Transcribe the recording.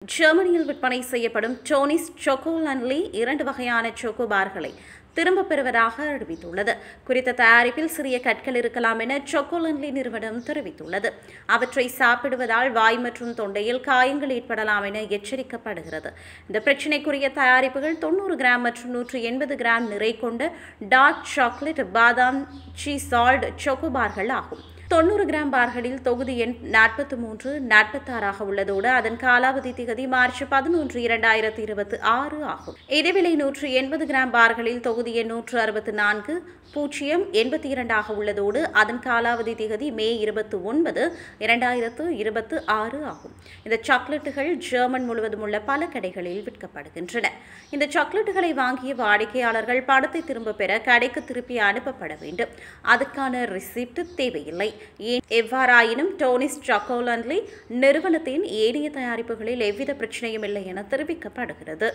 ஜெர்மனியில் விற்பனை செய்யப்படும் டோனிஸ் சோகோலன்லி 2 வகையான சோகோபார்களை திரும்பப் பெறுவதாக அறிவித்துள்ளது. குறித்த தயாரிப்பில் சிறிய கற்கள் இருக்கலாம் என சோகோலன்லி நிறுவனம் தெரிவித்துள்ளது. அவற்றை சாப்பிடுவதால் வாய் மற்றும் தொண்டையில் காயங்கள் ஏற்படலாம் என எச்சரிக்கப்படுகிறது. இந்த பிரச்சினைக்குரிய தயாரிப்புகள் 90 கிராம் மற்றும் 180 கிராம் நிறை கொண்ட டார்க் சாக்லேட் பாதாம் சீசால்ட் சோகோபார்கள் ஆகும். 90 கிராம் பார்களில் தொகுதி எண் 43, 46 உள்ளதோடு அதன் காலாவதி திகதி மார்ச் 11, 2026 ஆகும். இதேவேளை 180 கிராம் பார்களில் தொகுதி எண் 164, 082 உள்ளதோடு அதன் காலாவதி திகதி மே 29, 2026 ஆகும். இந்த சாக்லேட்டுகள் ஜெர்மன் முழுவதும் உள்ள பல கடைகளில் விற்கப்படுகின்றன. இந்த சாக்லேட்டுகளை வாங்கிய வாடிக்கையாளர்கள் பணத்தை திரும்பப் பெற கடைக்கு திருப்பி அனுப்பப்பட வேண்டும். அதற்கான ரிசிப்ட் தேவையில்லை. எவ்வாறாயினும் டோனிஸ் சோகோலன்லி நிறுவனத்தின் ஏனைய தயாரிப்புகளில் எவ்வித பிரச்சனையும் இல்லை என தெரிவிக்கப்படுகிறது.